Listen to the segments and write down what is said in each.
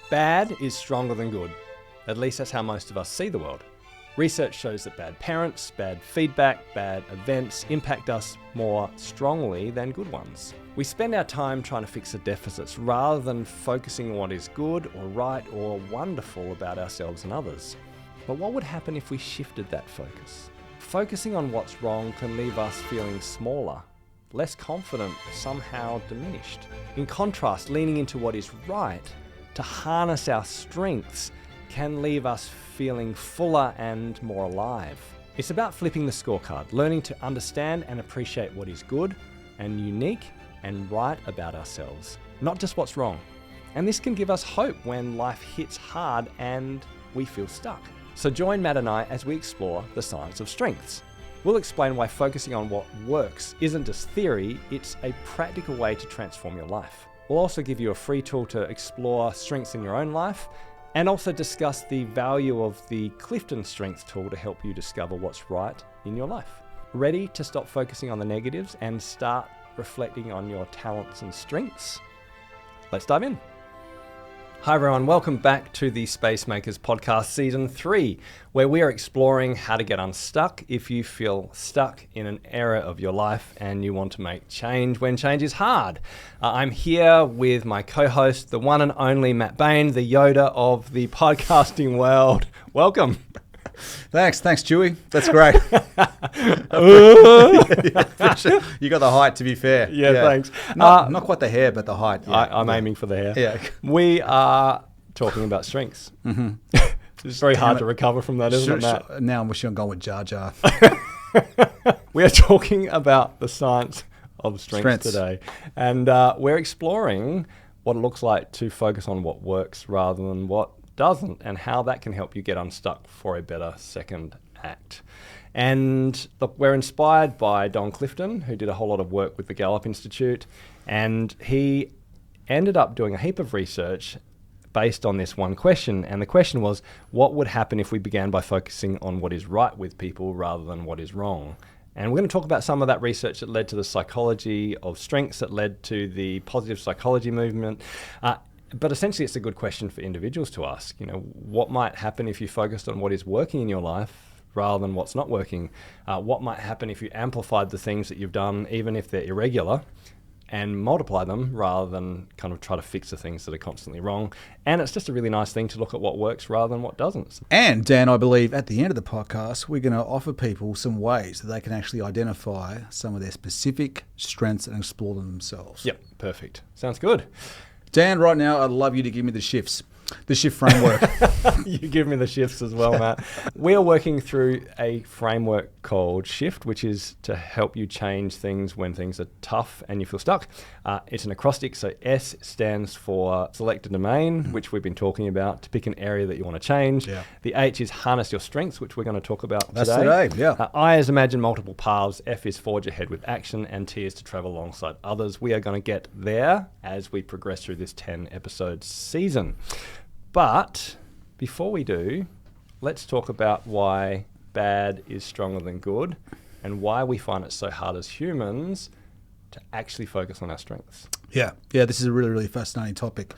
Bad is stronger than good. At least that's how most of us see the world. Research shows that bad parents, bad feedback, bad events impact us more strongly than good ones. We spend our time trying to fix the deficits rather than focusing on what is good or right or wonderful about ourselves and others. But what would happen if we shifted that focus? Focusing on what's wrong can leave us feeling smaller, less confident, somehow diminished. In contrast, leaning into what is right to harness our strengths can leave us feeling fuller and more alive. It's about flipping the scorecard, learning to understand and appreciate what is good and unique and right about ourselves, not just what's wrong. And this can give us hope when life hits hard and we feel stuck. So join Matt and I as we explore the science of strengths. We'll explain why focusing on what works isn't just theory, it's a practical way to transform your life. We'll also give you a free tool to explore strengths in your own life and also discuss the value of the Clifton Strengths tool to help you discover what's right in your life. Ready to stop focusing on the negatives and start reflecting on your talents and strengths? Let's dive in. Hi everyone, welcome back to the Spacemakers podcast season 3, where we are exploring how to get unstuck if you feel stuck in an area of your life and you want to make change when change is hard. I'm here with my co-host, the one and only Matt Bain, the Yoda of the podcasting world. Welcome. Thanks, Chewy. That's great. You got the height, to be fair. Yeah. Thanks. Not quite the hair, but the height. Yeah. I'm aiming for the hair. Yeah. We are talking about strengths. Mm-hmm. It's very hard to recover from that, isn't it, Matt? Now I'm wishing I'm going with Jar Jar. We are talking about the science of strengths today. And we're exploring what it looks like to focus on what works rather than what doesn't, and how that can help you get unstuck for a better second act. And look, we're inspired by Don Clifton, who did a whole lot of work with the Gallup Institute, and he ended up doing a heap of research based on this one question. And the question was, what would happen if we began by focusing on what is right with people rather than what is wrong? And we're going to talk about some of that research that led to the psychology of strengths, that led to the positive psychology movement. But essentially, it's a good question for individuals to ask. You know, what might happen if you focused on what is working in your life rather than what's not working? What might happen if you amplified the things that you've done, even if they're irregular, and multiply them rather than kind of try to fix the things that are constantly wrong? And it's just a really nice thing to look at what works rather than what doesn't. And Dan, I believe at the end of the podcast, we're going to offer people some ways that they can actually identify some of their specific strengths and explore them themselves. Yep, perfect. Sounds good. Dan, right now, I'd love you to give me the shift framework. You give me the shifts as well, Matt. We are working through a framework called SHIFT, which is to help you change things when things are tough and you feel stuck. It's an acrostic, so S stands for select a domain, which we've been talking about, to pick an area that you want to change. Yeah. The H is harness your strengths, which we're going to talk about today. Yeah. I is imagine multiple paths, F is forge ahead with action, and T is to travel alongside others. We are going to get there as we progress through this 10-episode season. But before we do, let's talk about why bad is stronger than good and why we find it so hard as humans to actually focus on our strengths. Yeah, this is a really, really fascinating topic.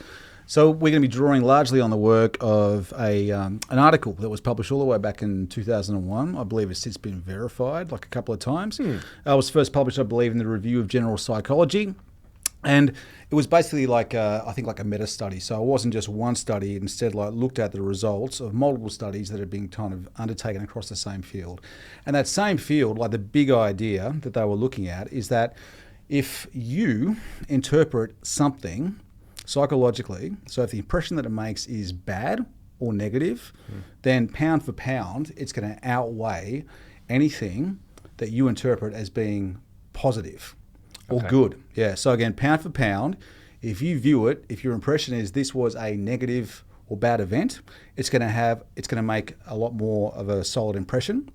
So we're going to be drawing largely on the work of an article that was published all the way back in 2001. I believe it's since been verified like a couple of times. It was first published, I believe, in the Review of General Psychology. And it was basically like I think like a meta study. So it wasn't just one study. It instead like looked at the results of multiple studies that had been kind of undertaken across the same field. And that same field, like the big idea that they were looking at is that if you interpret something psychologically, so if the impression that it makes is bad or negative, then pound for pound, it's going to outweigh anything that you interpret as being positive. Or good. Yeah. So again, pound for pound, if you view it, if your impression is this was a negative or bad event, it's going to make a lot more of a solid impression.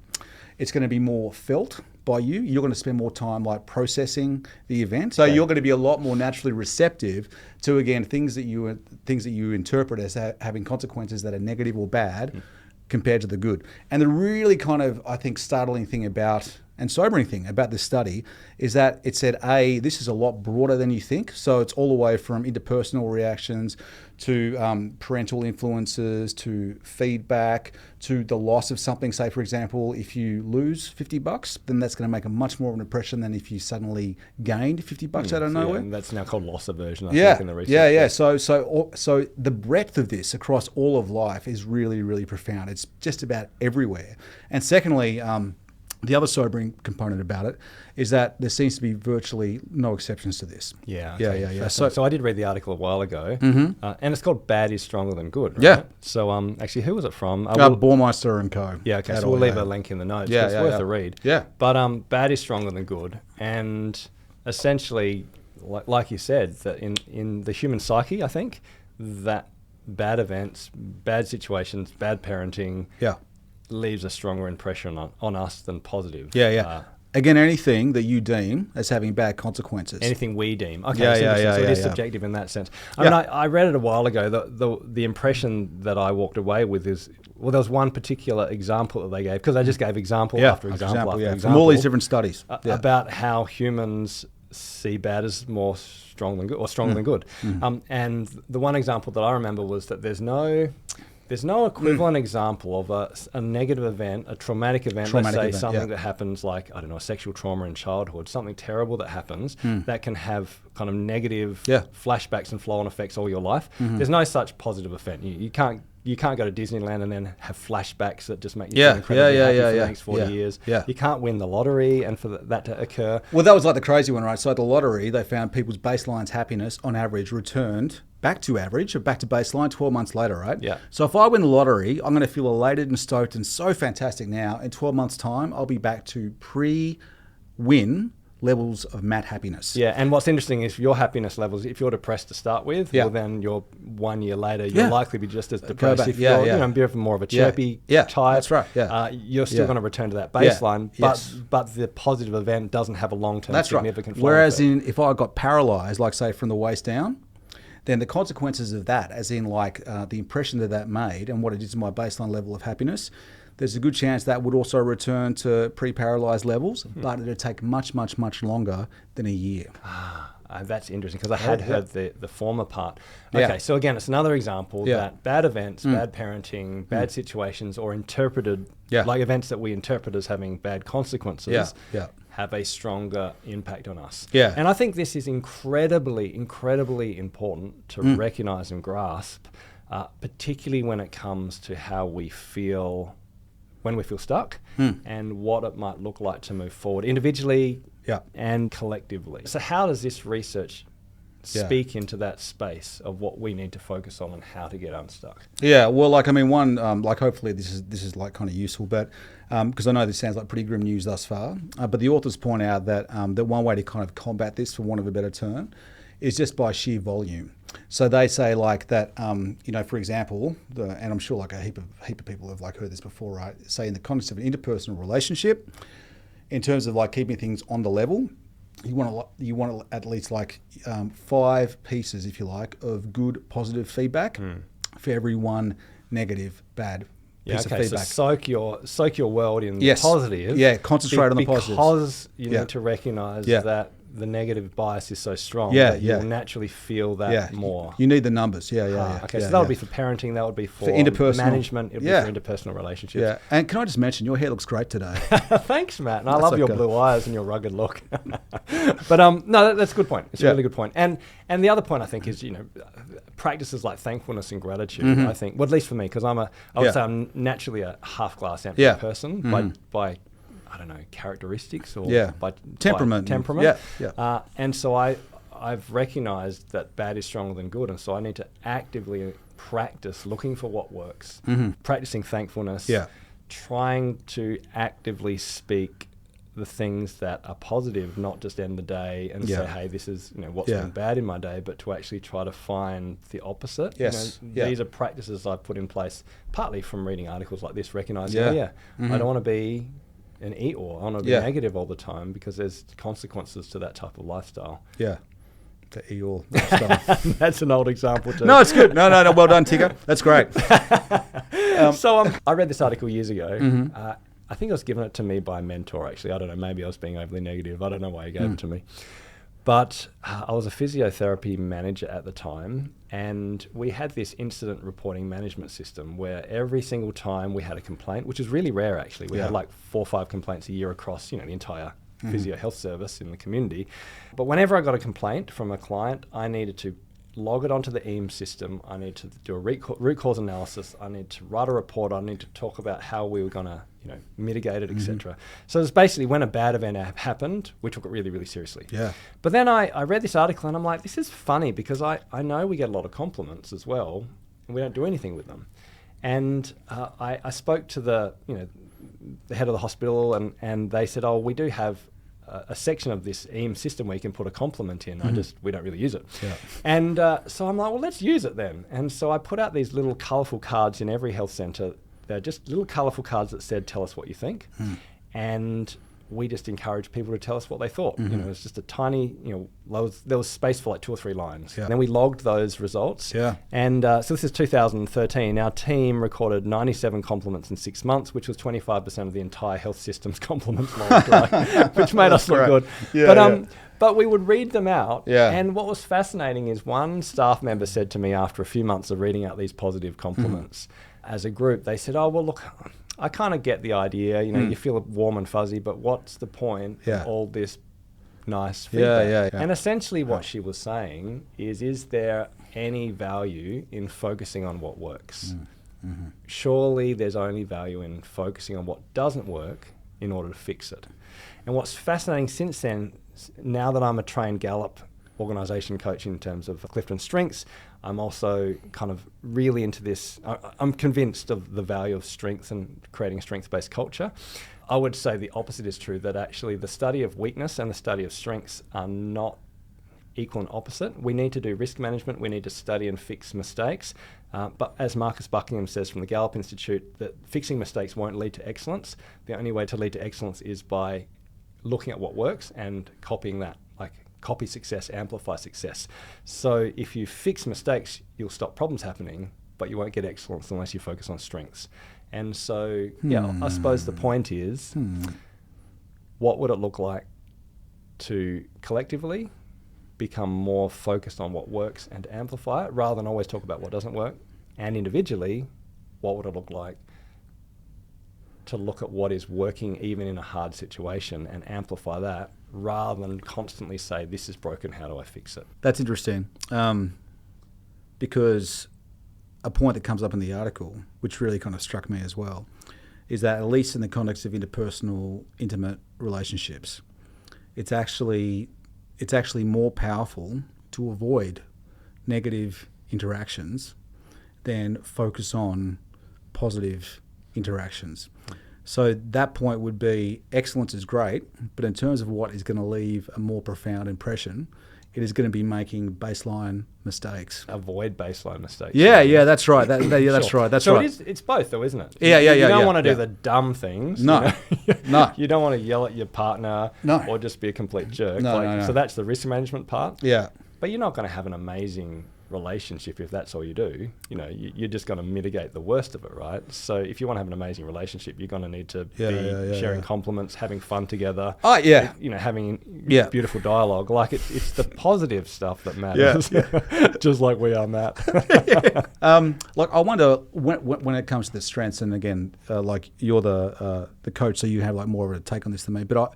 It's going to be more felt by you. You're going to spend more time like processing the event. So you're going to be a lot more naturally receptive to, again, things that you interpret as having consequences that are negative or bad compared to the good. And the really kind of, I think, startling thing about and sobering thing about this study is that it said, this is a lot broader than you think. So it's all the way from interpersonal reactions to parental influences, to feedback, to the loss of something. Say, for example, if you lose $50, then that's going to make a much more of an impression than if you suddenly gained $50 out of nowhere. And that's now called loss aversion, I think, in the research. Yeah. So the breadth of this across all of life is really, really profound. It's just about everywhere. And secondly, the other sobering component about it is that there seems to be virtually no exceptions to this. Yeah. So I did read the article a while ago, and it's called "Bad is Stronger Than Good." Right? Yeah. So actually, who was it from? Baumeister and Co. Yeah. Okay. So we'll leave a link in the notes. It's worth a read. Yeah. But bad is stronger than good, and essentially, like you said, that in the human psyche, I think that bad events, bad situations, bad parenting, leaves a stronger impression on us than positive. Again, anything that you deem as having bad consequences. Anything we deem. Okay, so it is subjective in that sense. I mean, I read it a while ago. The impression that I walked away with is, well, there was one particular example that they gave, because they just gave example after example after example. From all these different studies. About how humans see bad as more strong than good, or stronger than good. And the one example that I remember was that there's no equivalent example of a negative event, a traumatic event, let's say something that happens like, I don't know, a sexual trauma in childhood, something terrible that happens that can have kind of negative flashbacks and flow-on effects all your life. There's no such positive event. You can't go to Disneyland and then have flashbacks that just make you feel incredibly happy for the next 40 years. You can't win the lottery and for that to occur. Well, that was like the crazy one, right? So at the lottery, they found people's baseline happiness on average returned back to average, or back to baseline 12 months later, right? Yeah. So if I win the lottery, I'm going to feel elated and stoked and so fantastic now. In 12 months' time, I'll be back to pre-win levels of Matt happiness. Yeah, and what's interesting is your happiness levels, if you're depressed to start with, well, then you're 1 year later, you'll likely be just as depressed. If you're a bit of more of a chirpy type, that's right. You're still going to return to that baseline, but the positive event doesn't have a long-term significant flow. Whereas if I got paralyzed, like say from the waist down, then the consequences of that, as in like the impression that made and what it did to my baseline level of happiness, there's a good chance that would also return to pre-paralyzed levels, but it would take much, much, much longer than a year. That's interesting, because I had heard the former part. Okay, so again, it's another example that bad events, bad parenting, bad situations, or interpreted, like events that we interpret as having bad consequences, have a stronger impact on us. And I think this is incredibly, incredibly important to recognize and grasp, particularly when it comes to how we feel when we feel stuck and what it might look like to move forward individually and collectively. So how does this research speak into that space of what we need to focus on and how to get unstuck? Yeah, well, like, I mean, one, like, hopefully this is like kind of useful, but because I know this sounds like pretty grim news thus far, but the authors point out that that one way to kind of combat this, for want of a better term, is just by sheer volume. So they say like that, you know, for example, and I'm sure like a heap of people have like heard this before, right? Say in the context of an interpersonal relationship, in terms of like keeping things on the level, you want to at least like 5 pieces, if you like, of good positive feedback for every one negative bad piece of feedback. So soak your world in the positive. Yeah, concentrate on the positives. Because you need to recognise that the negative bias is so strong that you'll naturally feel that more. You need the numbers. Okay, so that would be for parenting, that would be for interpersonal management, it would be for interpersonal relationships. Yeah, and can I just mention, your hair looks great today. Thanks, Matt. And I love your blue eyes and your rugged look. But no, that's a good point. It's a really good point. And the other point I think is, you know, practices like thankfulness and gratitude, I think, well, at least for me, because I would say I'm naturally a half glass empty person by I don't know, characteristics or by temperament. And so I've recognized that bad is stronger than good. And so I need to actively practice looking for what works, practicing thankfulness, trying to actively speak the things that are positive, not just end the day and say, hey, this is, you know, what's been bad in my day, but to actually try to find the opposite. These are practices I've put in place, partly from reading articles like this, recognizing, I don't want to be an Eeyore. I want to be negative all the time, because there's consequences to that type of lifestyle. The Eeyore lifestyle. That's an old example too. No, it's good. No, well done, Tigger. That's great. So I read this article years ago, I think it was given it to me by a mentor, actually. I don't know, maybe I was being overly negative. I don't know why he gave it to me. But I was a physiotherapy manager at the time, and we had this incident reporting management system where every single time we had a complaint, which is really rare actually, we had like 4 or 5 complaints a year across, the entire physio health service in the community. But whenever I got a complaint from a client, I needed to log it onto the EAM system. I need to do a root cause analysis. I need to write a report. I need to talk about how we were going to, mitigate it, etc. So it's basically when a bad event happened, we took it really, really seriously. Yeah. But then I read this article and I'm like, this is funny because I know we get a lot of compliments as well, and we don't do anything with them. And I spoke to the head of the hospital, and they said, oh, we do have a section of this EAM system where you can put a compliment in. We don't really use it. Yeah. And so I'm like, well, let's use it then. And so I put out these little colourful cards in every health centre. They're just little colourful cards that said, tell us what you think. And we just encouraged people to tell us what they thought. It was just a tiny, there was space for like 2 or 3 lines. Yeah. And then we logged those results. Yeah. And so this is 2013. Our team recorded 97 compliments in 6 months, which was 25% of the entire health system's compliments logged, right? Which made us look good. Yeah, but we would read them out. Yeah. And what was fascinating is one staff member said to me after a few months of reading out these positive compliments, as a group, they said, oh, well, look, I kind of get the idea, you feel warm and fuzzy, but what's the point of all this nice feedback? Yeah. And essentially what she was saying is there any value in focusing on what works? Surely there's only value in focusing on what doesn't work in order to fix it. And what's fascinating since then, now that I'm a trained Gallup organisation coach in terms of Clifton strengths, I'm also kind of really into this. I'm convinced of the value of strength and creating a strength-based culture. I would say the opposite is true, that actually the study of weakness and the study of strengths are not equal and opposite. We need to do risk management. We need to study and fix mistakes. But as Marcus Buckingham says from the Gallup Institute, that fixing mistakes won't lead to excellence. The only way to lead to excellence is by looking at what works and copying that. Copy success, amplify success. So if you fix mistakes, you'll stop problems happening, but you won't get excellence unless you focus on strengths. And so, I suppose the point is, what would it look like to collectively become more focused on what works and to amplify it, rather than always talk about what doesn't work? And individually, what would it look like to look at what is working even in a hard situation and amplify that, rather than constantly say, this is broken, how do I fix it? That's interesting, because a point that comes up in the article, which really kind of struck me as well, is that at least in the context of interpersonal, intimate relationships, it's actually more powerful to avoid negative interactions than focus on positive interactions. So that point would be, excellence is great, but in terms of what is going to leave a more profound impression, it is going to be making baseline mistakes. Avoid baseline mistakes. Yeah, that's right. That's right. That's so right. It's both, though, isn't it? Yeah. You don't want to do the dumb things. No, no. You don't want to yell at your partner or just be a complete jerk. No. So that's the risk management part. Yeah. But you're not going to have an amazing relationship if that's all you do. You're just going to mitigate the worst of it, right? So if you want to have an amazing relationship, you're going to need to be sharing compliments, having fun together. Oh yeah. Having beautiful dialogue. Like it's the positive stuff that matters. Yeah. Just like we are, Matt. Like I wonder when it comes to the strengths, and again, like you're the coach, so you have like more of a take on this than me. But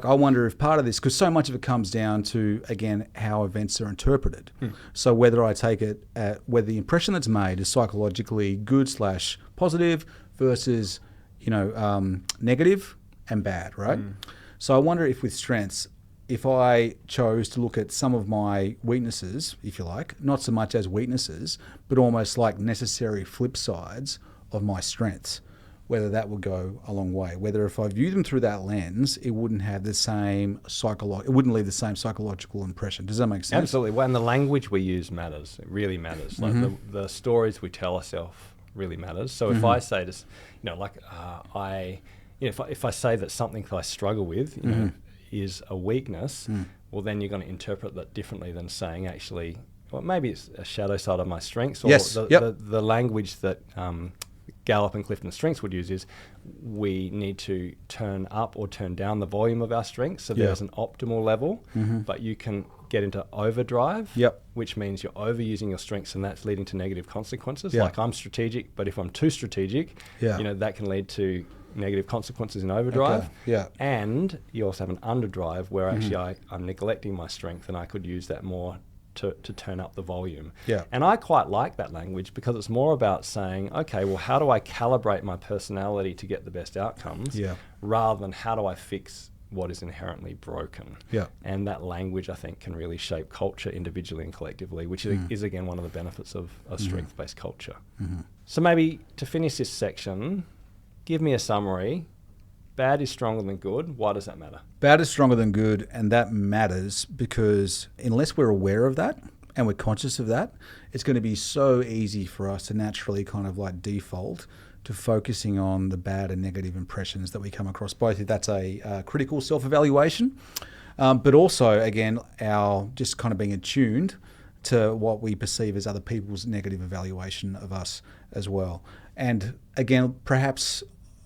I wonder if part of this, because so much of it comes down to, again, how events are interpreted. So whether I take it whether the impression that's made is psychologically good/positive versus, negative and bad, right? So I wonder if with strengths, if I chose to look at some of my weaknesses, if you like, not so much as weaknesses, but almost like necessary flip sides of my strengths, whether that would go a long way. Whether if I view them through that lens, it wouldn't have the same it wouldn't leave the same psychological impression. Does that make sense? Absolutely. When the language we use matters, it really matters. Like the stories we tell ourselves really matters. So if I say this, if I say that something that I struggle with, is a weakness, well, then you're going to interpret that differently than saying actually, well, maybe it's a shadow side of my strengths, or the language that Gallup and Clifton Strengths would use is we need to turn up or turn down the volume of our strengths. So there's an optimal level, but you can get into overdrive, which means you're overusing your strengths, and that's leading to negative consequences. Like I'm strategic, but if I'm too strategic, that can lead to negative consequences in overdrive. And you also have an underdrive where actually I'm neglecting my strength and I could use that more to turn up the volume. And I quite like that language because it's more about saying, okay, well, how do I calibrate my personality to get the best outcomes rather than how do I fix what is inherently broken. And that language, I think, can really shape culture individually and collectively, which is again, one of the benefits of a strength-based culture. So maybe to finish this section, give me a summary. Bad is stronger than good. Why does that matter? Bad is stronger than good, and that matters because unless we're aware of that and we're conscious of that, it's going to be so easy for us to naturally kind of like default to focusing on the bad and negative impressions that we come across, both if that's a critical self-evaluation, but also, again, our just kind of being attuned to what we perceive as other people's negative evaluation of us as well. And again, perhaps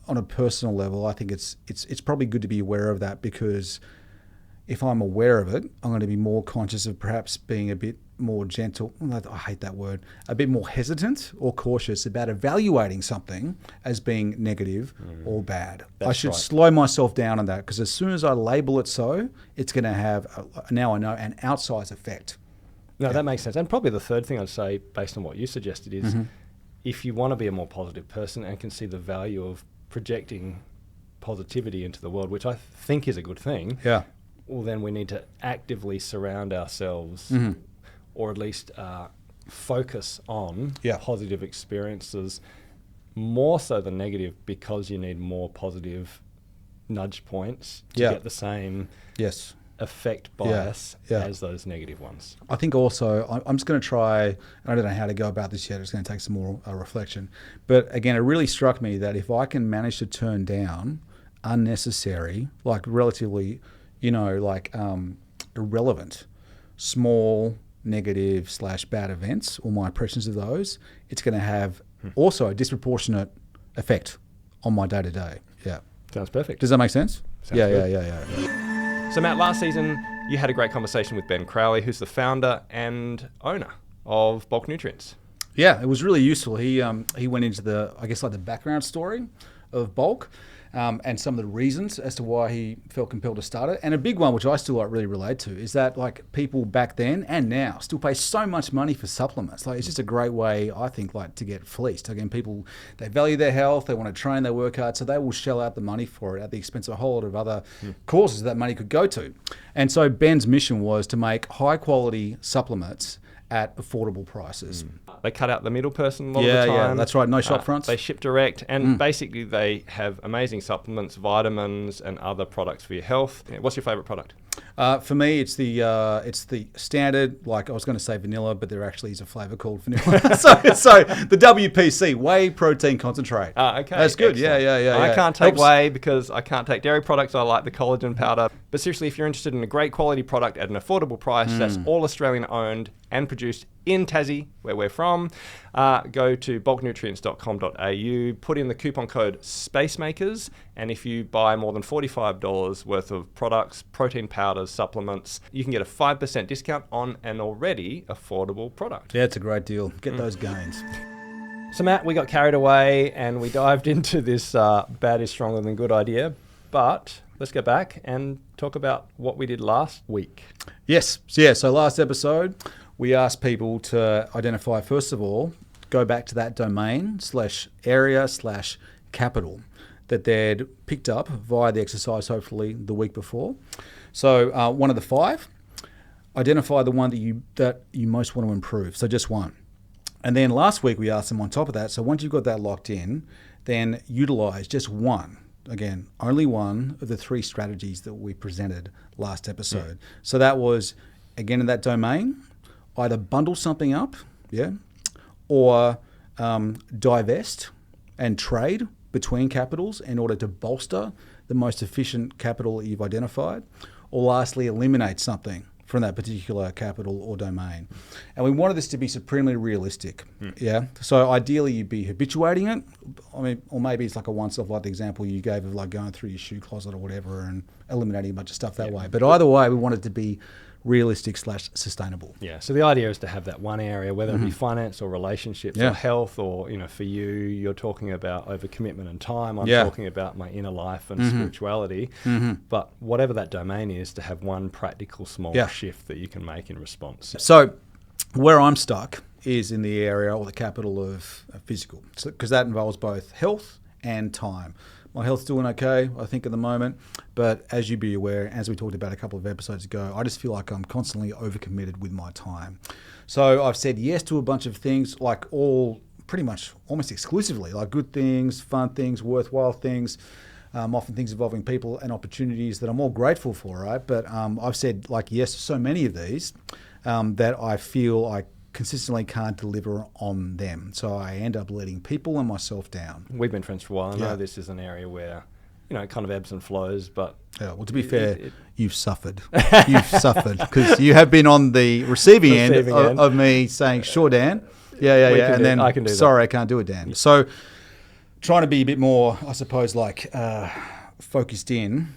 on a personal level, I think it's probably good to be aware of that, because if I'm aware of it, I'm going to be more conscious of perhaps being a bit more gentle. I hate that word. A bit more hesitant or cautious about evaluating something as being negative or bad. I should slow myself down on that, because as soon as I label it so, it's going to have, now I know, an outsized effect. No, that makes sense. And probably the third thing I'd say, based on what you suggested, is if you want to be a more positive person and can see the value of projecting positivity into the world, which I think is a good thing, well, then we need to actively surround ourselves or at least focus on positive experiences more so than negative, because you need more positive nudge points to get the same effect bias as those negative ones. I think also, I'm just going to try, and I don't know how to go about this yet, it's going to take some more reflection, but again, it really struck me that if I can manage to turn down unnecessary, like relatively, irrelevant, small, negative / bad events, or my impressions of those, it's going to have also a disproportionate effect on my day-to-day. Sounds perfect. Does that make sense? Sounds good. So Matt, last season you had a great conversation with Ben Crowley, who's the founder and owner of Bulk Nutrients. Yeah, it was really useful. He went into the background story of Bulk, and some of the reasons as to why he felt compelled to start it. And a big one, which I still really relate to, is that people back then and now still pay so much money for supplements. It's just a great way, I think, to get fleeced. Again, people, they value their health, they want to train, they work hard, so they will shell out the money for it at the expense of a whole lot of other causes that money could go to. And so Ben's mission was to make high quality supplements at affordable prices. They cut out the middle person a lot of the time. Yeah, that's right. No shop fronts. They ship direct, and basically they have amazing supplements, vitamins, and other products for your health. What's your favourite product? For me, it's the standard. I was going to say vanilla, but there actually is a flavour called vanilla. so the WPC, whey protein concentrate. Okay, that's good. Excellent. Yeah. I can't take whey because I can't take dairy products. I like the collagen powder. But seriously, if you're interested in a great quality product at an affordable price, that's all Australian owned and produced in Tassie, where we're from, go to bulknutrients.com.au, put in the coupon code Spacemakers, and if you buy more than $45 worth of products, protein powders, supplements, you can get a 5% discount on an already affordable product. Yeah, it's a great deal. Get those gains. So Matt, we got carried away and we dived into this bad is stronger than good idea, but let's go back and talk about what we did last week. Yes. Yeah, so last episode, we asked people to identify, first of all, go back to that domain /area /capital that they'd picked up via the exercise, hopefully the week before. So one of the 5, identify the one that you most want to improve. So just one. And then last week we asked them on top of that, so once you've got that locked in, then utilize just one. Again, only one of the 3 strategies that we presented last episode. So that was, again, in that domain, either bundle something up, or divest and trade between capitals in order to bolster the most efficient capital that you've identified, or lastly, eliminate something from that particular capital or domain. And we wanted this to be supremely realistic. Yeah. So ideally you'd be habituating it. I mean, or maybe it's like a once-off, like the example you gave of like going through your shoe closet or whatever and eliminating a bunch of stuff that way. But either way, we wanted to be realistic / sustainable. Yeah. So the idea is to have that one area, whether it be finance or relationships or health, or, you know, for you're talking about overcommitment and time. I'm talking about my inner life and spirituality. But whatever that domain is, to have one practical small shift that you can make in response. So where I'm stuck is in the area or the capital of physical, because that involves both health and time. My health's doing okay, I think, at the moment. But as you be aware, as we talked about a couple of episodes ago, I just feel like I'm constantly overcommitted with my time. So I've said yes to a bunch of things, like pretty much almost exclusively, like good things, fun things, worthwhile things, often things involving people and opportunities that I'm all grateful for, right? But I've said like yes to so many of these that I feel I consistently can't deliver on them. So I end up letting people and myself down. We've been friends for a while. I know this is an area where, you know, it kind of ebbs and flows, but... Yeah, well, to be fair, you've suffered. You've suffered, because you have been on the receiving end of me saying, sure, Dan. Yeah. And then, I can do sorry, I can't do it, Dan. Yeah. So trying to be a bit more, I suppose, like focused in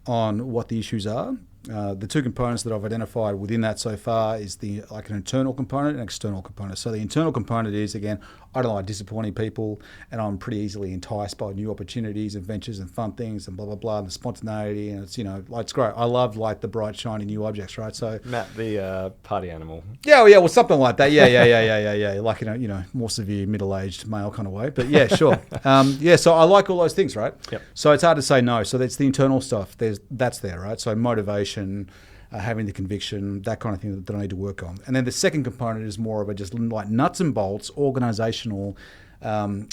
on what the issues are. The two components that I've identified within that so far is like an internal component and an external component. So the internal component is, again, I don't like disappointing people, and I'm pretty easily enticed by new opportunities, adventures, and fun things, and blah blah blah, and the spontaneity, and it's, you know, like, it's great. I love like the bright, shiny new objects, right? So Matt, the party animal. Yeah, well, something like that. Yeah. Like you know, more severe middle-aged male kind of way. But yeah, sure. So I like all those things, right? Yep. So it's hard to say no. So that's the internal stuff. That's there, right? So motivation, having the conviction, that kind of thing that I need to work on. And then the second component is more of a just like nuts and bolts, organizational,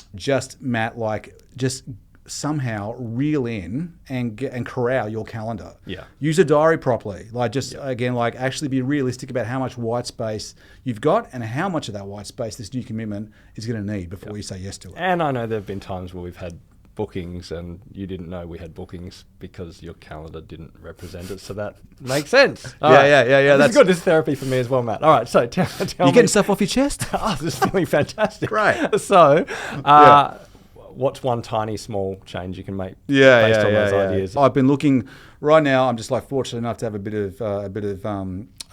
just somehow reel in and corral your calendar. Yeah. Use a diary properly. Like again, like actually be realistic about how much white space you've got and how much of that white space this new commitment is going to need before you say yes to it. And I know there have been times where we've had bookings and you didn't know we had bookings because your calendar didn't represent it, so that makes sense. Yeah. That's good. This is therapy for me as well, Matt. All right, so tell me. You getting stuff off your chest? This is feeling fantastic. Right. So, what's one tiny small change you can make based on those ideas? I've been looking right now. I'm just like fortunate enough to have a bit of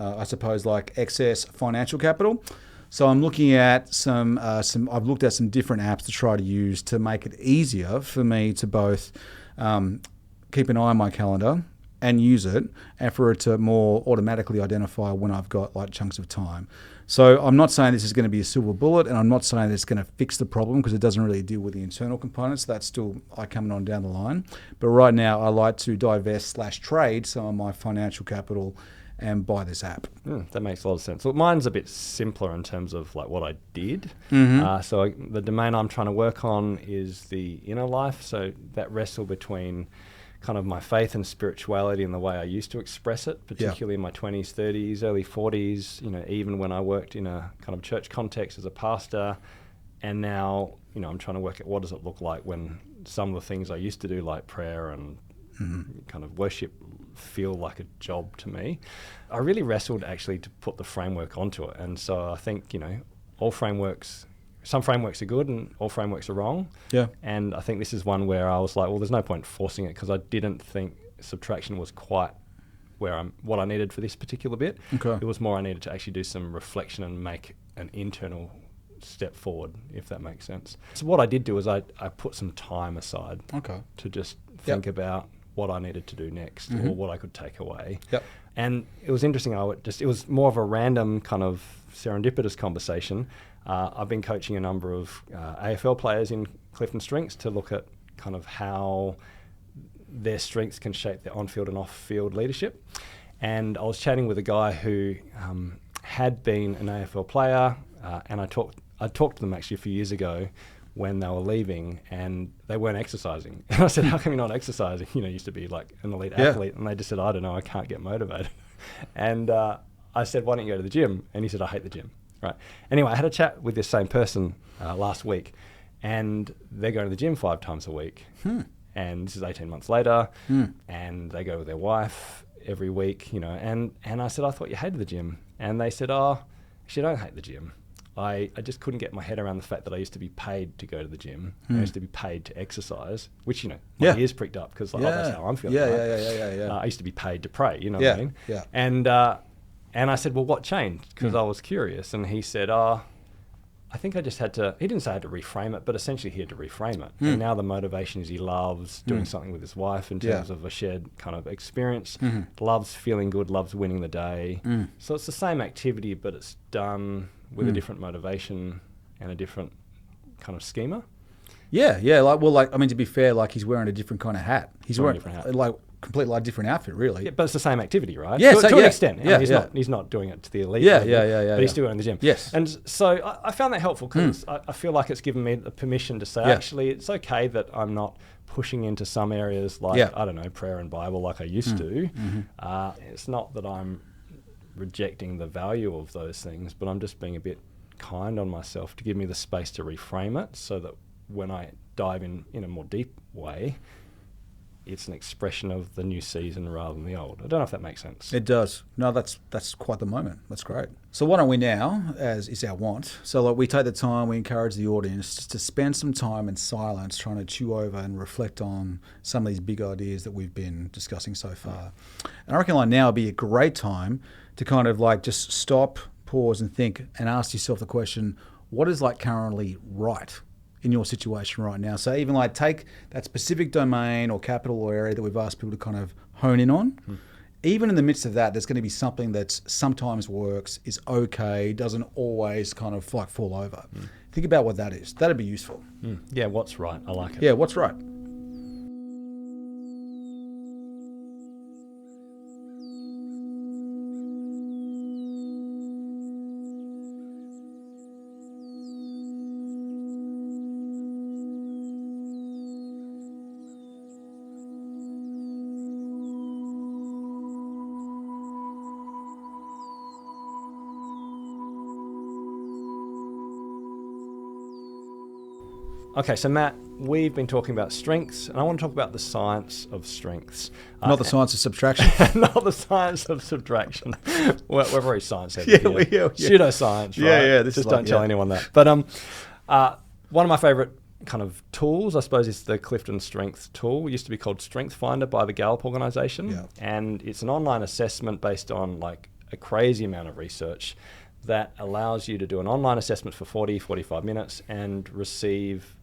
I suppose like excess financial capital. So I'm looking at I've looked at some different apps to try to use to make it easier for me to both keep an eye on my calendar and use it, and for it to more automatically identify when I've got like chunks of time. So I'm not saying this is going to be a silver bullet, and I'm not saying it's going to fix the problem, because it doesn't really deal with the internal components. That's still coming on down the line. But right now I like to divest/trade some of my financial capital and buy this app. That makes a lot of sense. Well, mine's a bit simpler in terms of like what I did. So the domain I'm trying to work on is the inner life. So that wrestle between kind of my faith and spirituality and the way I used to express it, particularly in my 20s, 30s, early 40s, you know, even when I worked in a kind of church context as a pastor. And now, you know, I'm trying to work at what does it look like when some of the things I used to do, like prayer and kind of worship, feel like a job to me. I really wrestled actually to put the framework onto it. And so I think, you know, some frameworks are good and all frameworks are wrong. Yeah. And I think this is one where I was like, well, there's no point forcing it, because I didn't think subtraction was quite what I needed for this particular bit. Okay. It was more I needed to actually do some reflection and make an internal step forward, if that makes sense. So what I did do is I put some time aside to just think about what I needed to do next or what I could take away. Yep. And it was interesting. It was more of a random kind of serendipitous conversation. I've been coaching a number of AFL players in Clifton Strengths to look at kind of how their strengths can shape their on-field and off-field leadership. And I was chatting with a guy who had been an AFL player, and I talked to them actually a few years ago when they were leaving, and they weren't exercising. And I said, how come you're not exercising? You know, you used to be like an elite athlete. And they just said, I don't know, I can't get motivated. And I said, why don't you go to the gym? And he said, I hate the gym. Right. Anyway, I had a chat with this same person last week, and they're going to the gym 5 times a week. And this is 18 months later, and they go with their wife. every week, you know. And I said, I thought you hated the gym. And they said, oh, actually, I don't hate the gym. I just couldn't get my head around the fact that I used to be paid to go to the gym. I used to be paid to exercise, which, you know, my ears pricked up because that's how I'm feeling. Yeah. I used to be paid to pray, you know what I mean? Yeah. And I said, well, what changed? Because I was curious. And he said, I think I just had to, he didn't say I had to reframe it, but essentially he had to reframe it. And now the motivation is he loves doing something with his wife in terms of a shared kind of experience, loves feeling good, loves winning the day. So it's the same activity, but it's done with a different motivation and a different kind of schema. Yeah. I mean, to be fair, like he's wearing a different kind of hat. He's wearing a different hat. Like completely like different outfit, really. Yeah, but it's the same activity, right? Yeah, to an extent. I mean, he's not doing it to the elite level, but he's still going to the gym. Yes. And so I found that helpful because I feel like it's given me the permission to say, actually, it's okay that I'm not pushing into some areas like, I don't know, prayer and Bible like I used to. It's not that I'm rejecting the value of those things, but I'm just being a bit kind on myself to give me the space to reframe it so that when I dive in a more deep way, it's an expression of the new season rather than the old. I don't know if that makes sense. It does. No, that's quite the moment. That's great. So why don't we now, as is our want, so like we take the time, we encourage the audience to spend some time in silence trying to chew over and reflect on some of these big ideas that we've been discussing so far. And I reckon like now would be a great time to kind of like just stop, pause and think and ask yourself the question, what is like currently right in your situation right now? So even like take that specific domain or capital or area that we've asked people to kind of hone in on. Even in the midst of that, there's going to be something that sometimes works, is okay, doesn't always kind of like fall over. Think about what that is. That'd be useful. Yeah, what's right? I like it. Yeah, what's right? Okay, so Matt, we've been talking about strengths, and I want to talk about the science of strengths. Not the science of subtraction. Not the science of subtraction. We're very science-heavy here. Pseudoscience, right? Just don't tell anyone that. But one of my favourite kind of tools, I suppose, is the Clifton Strengths tool. It used to be called Strength Finder by the Gallup organisation, and it's an online assessment based on like a crazy amount of research that allows you to do an online assessment for 40, 45 minutes and receive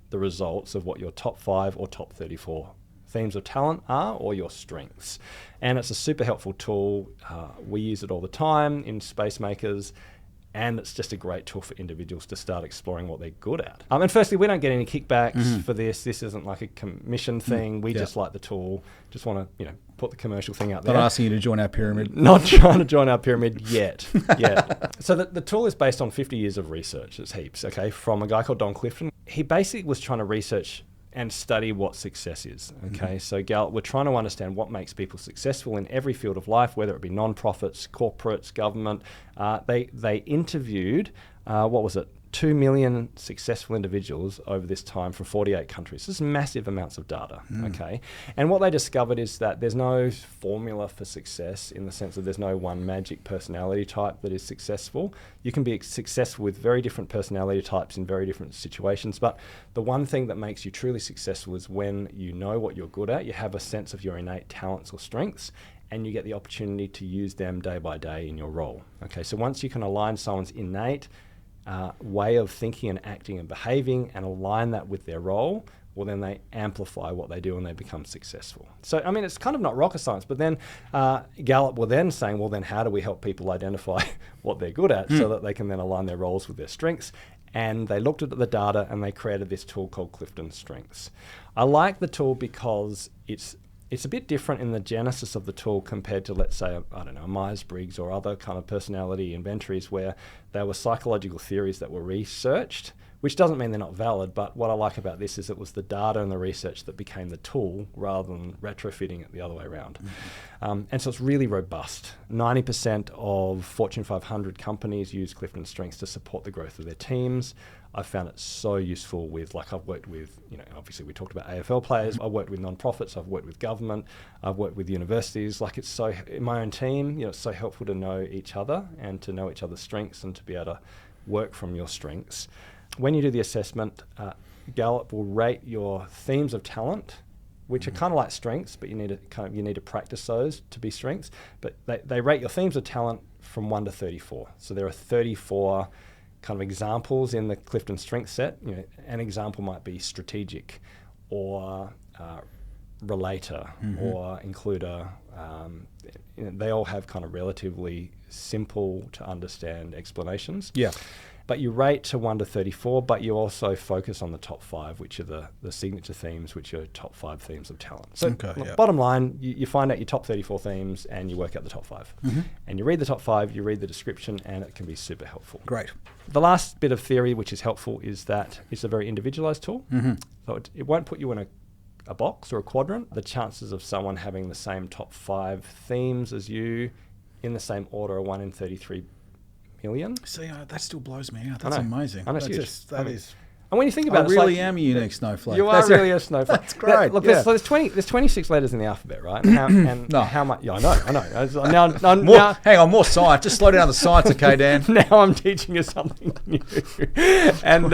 the results of what your top 5 or top 34 themes of talent are, or your strengths. And it's a super helpful tool. We use it all the time in Spacemakers, and it's just a great tool for individuals to start exploring what they're good at. And firstly, we don't get any kickbacks for this. This isn't like a commission thing. We just like the tool. Just want to, put the commercial thing out there. Not asking you to join our pyramid. Not trying to join our pyramid yet. So the tool is based on 50 years of research. It's heaps, okay, from a guy called Don Clifton. He basically was trying to research and study what success is, okay? So Gallup, we're trying to understand what makes people successful in every field of life, whether it be non-profits, corporates, government. They interviewed, 2 million successful individuals over this time from 48 countries. This is massive amounts of data, okay? And what they discovered is that there's no formula for success in the sense that there's no one magic personality type that is successful. You can be successful with very different personality types in very different situations, but the one thing that makes you truly successful is when you know what you're good at, you have a sense of your innate talents or strengths, and you get the opportunity to use them day by day in your role, okay? So once you can align someone's innate way of thinking and acting and behaving and align that with their role, well, then they amplify what they do and they become successful. So, I mean, it's kind of not rocket science, but then Gallup were then saying, well, then how do we help people identify what they're good at so that they can then align their roles with their strengths? And they looked at the data and they created this tool called Clifton Strengths. I like the tool because it's a bit different in the genesis of the tool compared to, let's say, a Myers-Briggs or other kind of personality inventories where there were psychological theories that were researched, which doesn't mean they're not valid, but what I like about this is it was the data and the research that became the tool rather than retrofitting it the other way around. And so it's really robust. 90% of Fortune 500 companies use Clifton Strengths to support the growth of their teams. I've found it so useful with, like, I've worked with, obviously we talked about AFL players, I've worked with non-profits, I've worked with government, I've worked with universities. Like, it's so, in my own team, it's so helpful to know each other and to know each other's strengths and to be able to work from your strengths. When you do the assessment, Gallup will rate your themes of talent, which are kind of like strengths, but you need to practice those to be strengths. But they rate your themes of talent from 1 to 34. So there are 34 kind of examples in the Clifton Strength set. An example might be strategic, or relator, or includer. They all have kind of relatively simple to understand explanations. Yeah. But you rate to 1 to 34, but you also focus on the top 5, which are the signature themes, which are top 5 themes of talent. So bottom line, you find out your top 34 themes and you work out the top 5. And you read the top 5, you read the description, and it can be super helpful. Great. The last bit of theory which is helpful is that it's a very individualized tool. So it won't put you in a box or a quadrant. The chances of someone having the same top 5 themes as you in the same order are 1 in 33 million. See, that still blows me out. That's amazing. I know, it's huge. That is. And when you think about it, I really am a unique snowflake. You are really a snowflake. That's great. Look, there's 26 letters in the alphabet, right? And how much? Yeah, I know. Hang on, more science. Just slow down the science, okay, Dan? Now I'm teaching you something new. And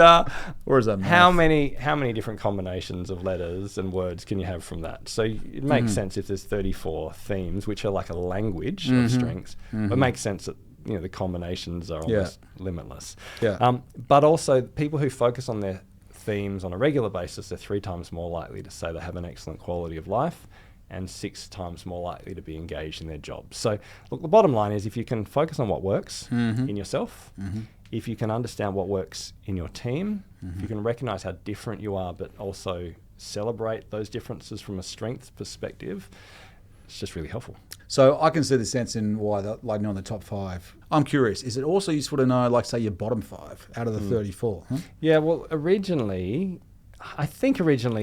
or is that math? how many different combinations of letters and words can you have from that? So it makes sense if there's 34 themes, which are like a language of strengths. It makes sense that the combinations are almost limitless. But also people who focus on their themes on a regular basis, they're 3 times more likely to say they have an excellent quality of life and 6 times more likely to be engaged in their job. So look, the bottom line is if you can focus on what works in yourself, if you can understand what works in your team, if you can recognize how different you are, but also celebrate those differences from a strength perspective, it's just really helpful. So I can see the sense in why, knowing the top 5. I'm curious, is it also useful to know, like, say, your bottom 5 out of the 34? Yeah, well, originally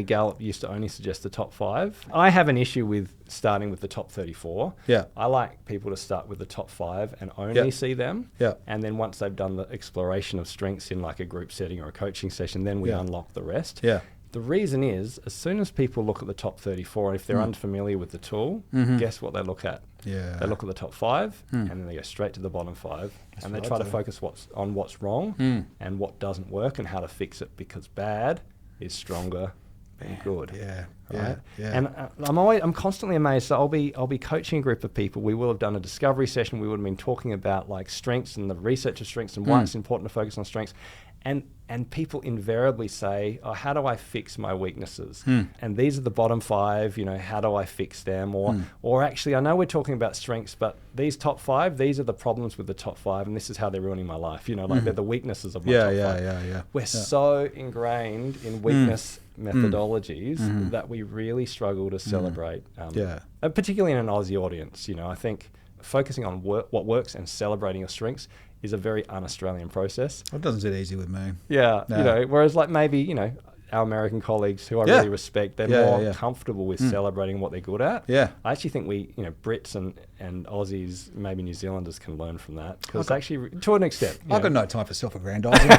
Gallup used to only suggest the top 5. I have an issue with starting with the top 34. Yeah. I like people to start with the top 5 and only see them. Yeah. And then once they've done the exploration of strengths in like a group setting or a coaching session, then we unlock the rest. Yeah. The reason is, as soon as people look at the top 34, if they're unfamiliar with the tool, guess what they look at? Yeah. They look at the top 5, and then they go straight to the bottom 5, and they try to focus on what's wrong and what doesn't work and how to fix it, because bad is stronger than good. Yeah. Right? Yeah. And I'm constantly amazed. So I'll be coaching a group of people. We will have done a discovery session. We would have been talking about like strengths and the research of strengths and why it's important to focus on strengths. And people invariably say, oh, how do I fix my weaknesses? And these are the bottom 5, how do I fix them? Or actually, I know we're talking about strengths, but these top 5, these are the problems with the top 5, and this is how they're ruining my life. They're the weaknesses of my top 5. Yeah. We're so ingrained in weakness methodologies that we really struggle to celebrate, particularly in an Aussie audience. I think focusing on what works and celebrating your strengths is a very un-Australian process. It doesn't sit easy with me. Yeah, no. Whereas like maybe, our American colleagues who I really respect, they're more comfortable with celebrating what they're good at. Yeah. I actually think we, Brits and Aussies, maybe New Zealanders can learn from that. Because actually, to an extent. I've got no time for self-aggrandizing.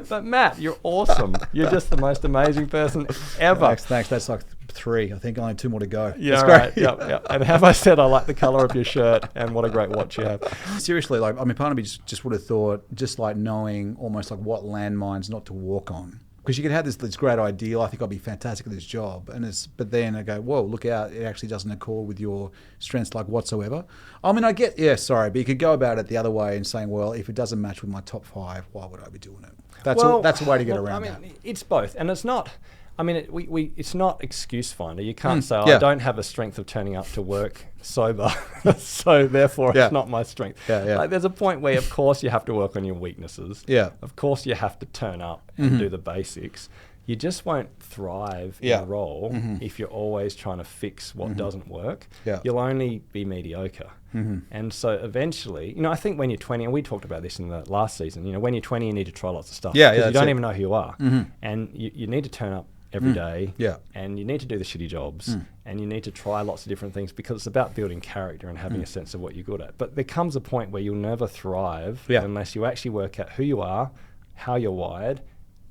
But Matt, you're awesome. You're just the most amazing person ever. Thanks. That's like 3. I think only 2 more to go. Yeah, right. Yep. And have I said I like the colour of your shirt and what a great watch you have. Seriously, part of me just would have thought, just like knowing almost like what landmines not to walk on. Because you could have this great ideal, I think I'll be fantastic at this job, but then I go, whoa, look out, it actually doesn't accord with your strengths like whatsoever. I mean, but you could go about it the other way and saying, well, if it doesn't match with my top 5, why would I be doing it? That's a way to get around that. It's both, and it's not. It's not excuse finder. You can't say, I don't have a strength of turning up to work sober, so therefore it's not my strength. Like, there's a point where, of course, you have to work on your weaknesses. Yeah. Of course, you have to turn up and do the basics. you just won't thrive in a role if you're always trying to fix what doesn't work. Yeah. You'll only be mediocre. And so eventually, I think when you're 20, and we talked about this in the last season, when you're 20, you need to try lots of stuff. Because you don't even know who you are. And you need to turn up every day. Yeah. And you need to do the shitty jobs. And you need to try lots of different things because it's about building character and having a sense of what you're good at. But there comes a point where you'll never thrive unless you actually work out who you are, how you're wired,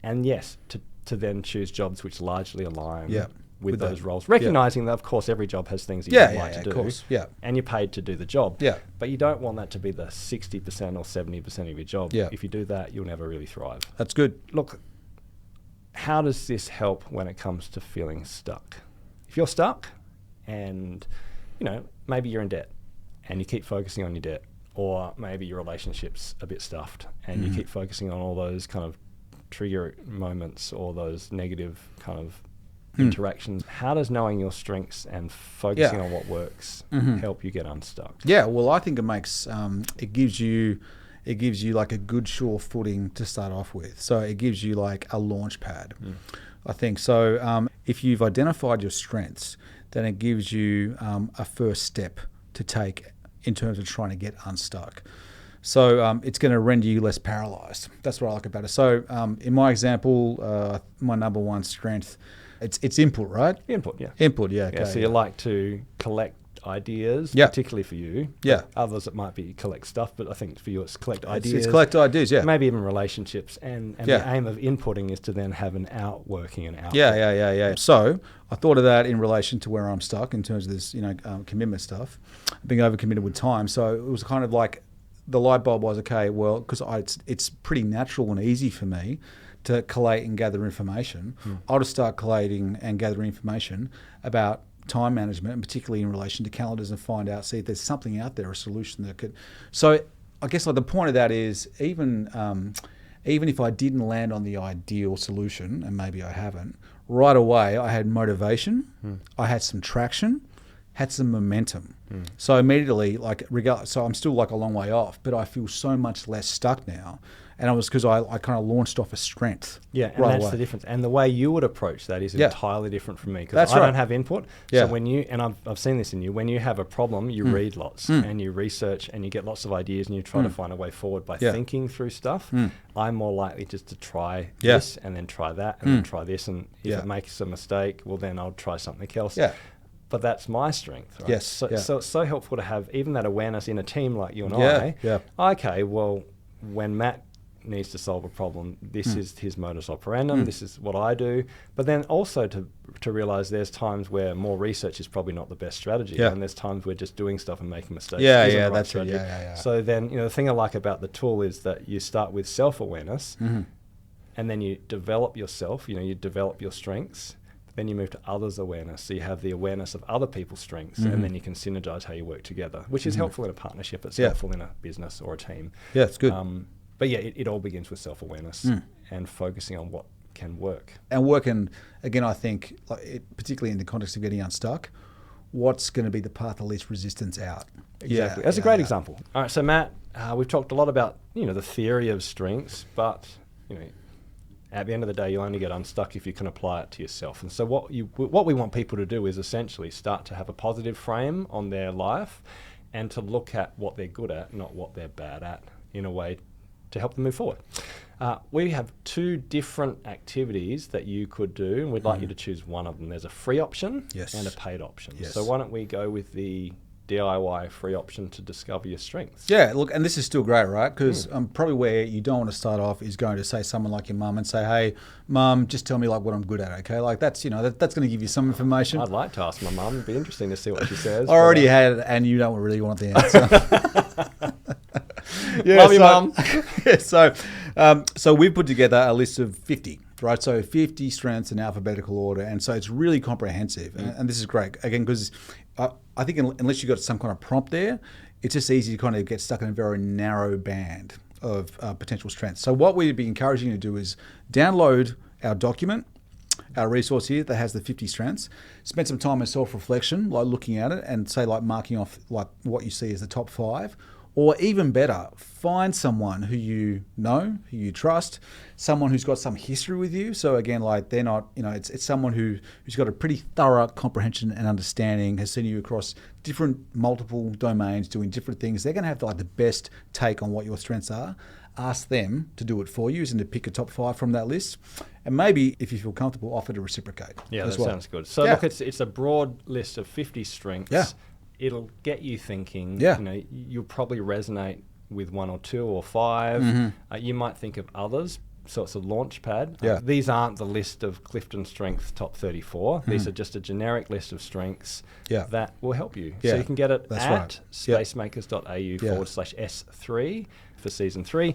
and yes, to then choose jobs which largely align with those roles. Recognizing that, of course, every job has things that you don't like to do. Of course. And you're paid to do the job. But you don't want that to be the 60% or 70% of your job. If you do that, you'll never really thrive. That's good. Look, how does this help when it comes to feeling stuck? If you're stuck and, maybe you're in debt and you keep focusing on your debt, or maybe your relationship's a bit stuffed and you keep focusing on all those kind of trigger moments or those negative kind of interactions. How does knowing your strengths and focusing on what works help you get unstuck? Yeah, well, I think it makes it gives you like a good sure footing to start off with. So it gives you like a launch pad. I think so. If you've identified your strengths, then it gives you a first step to take in terms of trying to get unstuck. So it's going to render you less paralyzed. That's what I like about it. So in my example, my number one strength, it's input, right? Input, yeah. Input, yeah. Okay, so you like to collect ideas, particularly for you. Yeah. Others it might be collect stuff, but I think for you it's collect ideas. It's collect ideas, yeah. Maybe even relationships. And the aim of inputting is to then have an outworking and output. Yeah. So I thought of that in relation to where I'm stuck in terms of this, commitment stuff, being overcommitted with time. So it was kind of like the light bulb was, okay, well, because it's pretty natural and easy for me to collate and gather information. I'll just start collating and gathering information about time management, and particularly in relation to calendars, and find out, see if there's something out there, a solution that could. So I guess like the point of that is even if I didn't land on the ideal solution, and maybe I haven't, right away I had motivation, I had some traction, had some momentum. So immediately, so I'm still like a long way off, but I feel so much less stuck now. And it was because I kind of launched off a strength. Yeah, and that's the difference. And the way you would approach that is entirely different from me, because I don't have input. Yeah. So when you, and I've seen this in you, when you have a problem, you read lots and you research and you get lots of ideas and you try to find a way forward by thinking through stuff. I'm more likely just to try this and then try that and then try this. And if it makes a mistake, well, then I'll try something else. Yeah. But that's my strength, right? Yes. So it's so helpful to have even that awareness in a team like you and I. Yeah. Okay, well, when Matt needs to solve a problem, this is his modus operandum, this is what I do. But then also to realize there's times where more research is probably not the best strategy, and there's times where just doing stuff and making mistakes isn't the right strategy. So then, the thing I like about the tool is that you start with self-awareness and then you develop yourself, you develop your strengths. Then you move to others' awareness. So you have the awareness of other people's strengths, and then you can synergize how you work together, which is helpful in a partnership. It's helpful in a business or a team. Yeah, it's good. But yeah, it all begins with self-awareness and focusing on what can work. And working, again, I think, particularly in the context of getting unstuck, what's going to be the path of least resistance out? Exactly. That's a great example. All right, so Matt, we've talked a lot about, the theory of strengths, but, at the end of the day, you'll only get unstuck if you can apply it to yourself. And so what we want people to do is essentially start to have a positive frame on their life and to look at what they're good at, not what they're bad at, in a way to help them move forward. We have two different activities that you could do, and we'd like you to choose one of them. There's a free option and a paid option. Yes. So why don't we go with the DIY free option to discover your strengths? Yeah, look, and this is still great, right? Because probably where you don't want to start off is going to say someone like your mum and say, hey, mum, just tell me like what I'm good at, okay? Like that's, that's going to give you some information. I'd like to ask my mum. It'd be interesting to see what she says. I already had it, and you don't really want the answer. Love you, mum. So we've put together a list of 50, right? So 50 strengths in alphabetical order. And so it's really comprehensive. And this is great, again, because I think unless you've got some kind of prompt there, it's just easy to kind of get stuck in a very narrow band of potential strengths. So what we'd be encouraging you to do is download our document, our resource here that has the 50 strengths, spend some time in self-reflection, like looking at it and say like marking off like what you see as the top 5. Or even better, find someone who you know, who you trust, someone who's got some history with you. So again, like they're not, it's someone who's got a pretty thorough comprehension and understanding, has seen you across different multiple domains doing different things. They're going to have like the best take on what your strengths are. Ask them to do it for you, and to pick a top 5 from that list. And maybe, if you feel comfortable, offer to reciprocate. Yeah, as that well. sounds good. So look, it's a broad list of 50 strengths. Yeah. It'll get you thinking. Yeah. You'll probably resonate with 1 or 2 or 5. You might think of others. So it's a launch pad. Yeah. These aren't the list of Clifton Strength top 34. These are just a generic list of strengths that will help you. Yeah. So you can get it That's at right. spacemakers.au/S3 for season 3.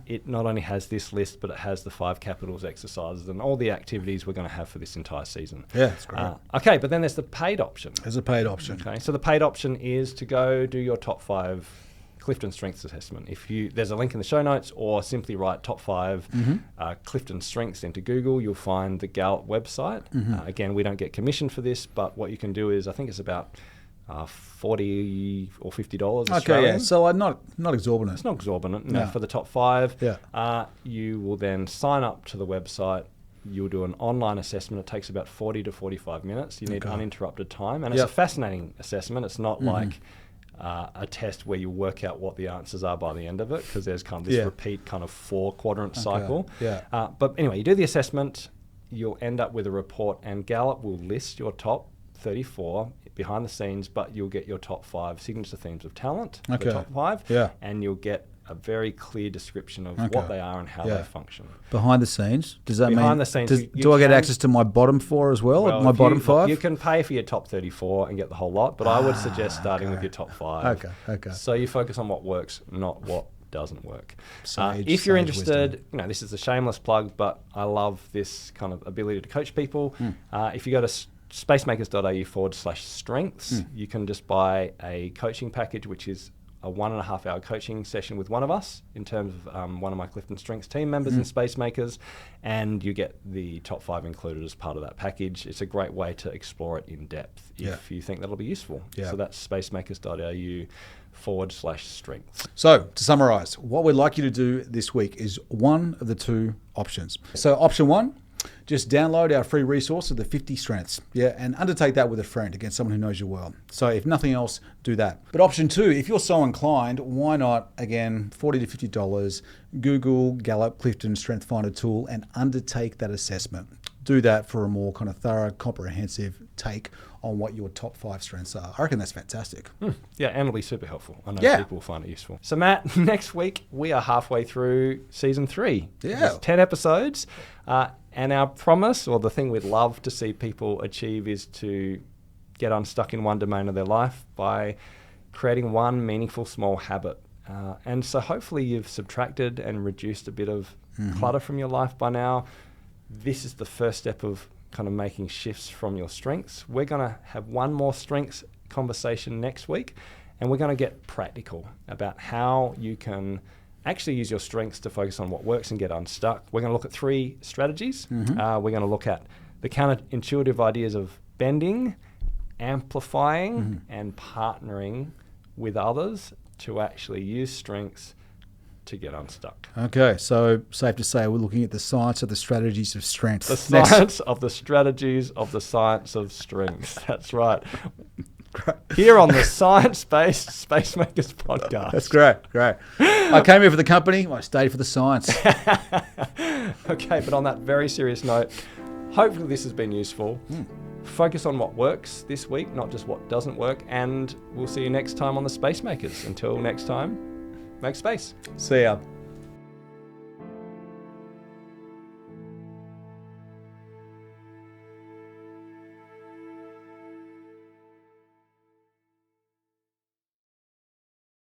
It not only has this list, but it has the 5 capitals exercises and all the activities we're going to have for this entire season. Yeah, that's great. Okay, but then there's the paid option. There's a paid option. Okay, so the paid option is to go do your top 5 Clifton Strengths assessment. There's a link in the show notes, or simply write top 5 Clifton Strengths into Google. You'll find the Gallup website. Again, we don't get commission for this, but what you can do is, I think it's about $40 or $50 Australian. Okay, yeah. So not exorbitant. It's not exorbitant. No, for the top 5. Yeah. You will then sign up to the website. You'll do an online assessment. It takes about 40 to 45 minutes. You need uninterrupted time. And it's a fascinating assessment. It's not like a test where you work out what the answers are by the end of it, because there's kind of this repeat kind of 4-quadrant cycle. Yeah. But anyway, you do the assessment, you'll end up with a report, and Gallup will list your top 34 behind the scenes, but you'll get your top 5 signature themes of talent, the top 5, and you'll get a very clear description of what they are and how they function. Behind the scenes, does that Behind mean? the scenes, do I get access to my bottom 4 as well? My bottom 5? You can pay for your top 34 and get the whole lot, but I would suggest starting with your top 5. Okay. So you focus on what works, not what doesn't work. Sage if you're interested, wisdom. this is a shameless plug, but I love this kind of ability to coach people. If you go to spacemakers.au/strengths, you can just buy a coaching package, which is a 1.5 hour coaching session with one of us, in terms of one of my Clifton Strengths team members in Spacemakers, and you get the top 5 included as part of that package. It's a great way to explore it in depth if you think that'll be useful. So that's spacemakers.au/strengths. So to summarize, what we'd like you to do this week is one of the 2 options. So option 1, just download our free resource of the 50 strengths, and undertake that with a friend, again, someone who knows you well. So if nothing else, do that. But option 2, if you're so inclined, why not, again, $40 to $50, Google Gallup Clifton Strength Finder tool and undertake that assessment. Do that for a more kind of thorough, comprehensive take on what your top 5 strengths are. I reckon that's fantastic. Yeah, and it'll be super helpful. I know people will find it useful. So Matt, next week we are halfway through season 3. Yeah. It's 10 episodes. And our promise, or the thing we'd love to see people achieve, is to get unstuck in one domain of their life by creating one meaningful small habit. And so hopefully you've subtracted and reduced a bit of clutter from your life by now. This is the first step of kind of making shifts from your strengths. We're going to have one more strengths conversation next week, and we're going to get practical about how you can actually use your strengths to focus on what works and get unstuck. We're going to look at 3 strategies. We're going to look at the counterintuitive ideas of bending, amplifying, and partnering with others to actually use strengths to get unstuck. Okay, so safe to say we're looking at the science of the strategies of strength. The science of the strategies of the science of strengths. That's right. Here on the science-based Spacemakers podcast. That's great. I came here for the company. I stayed for the science. Okay, but on that very serious note, hopefully this has been useful. Focus on what works this week, not just what doesn't work, and we'll see you next time on the Spacemakers. Until next time, make space. See ya.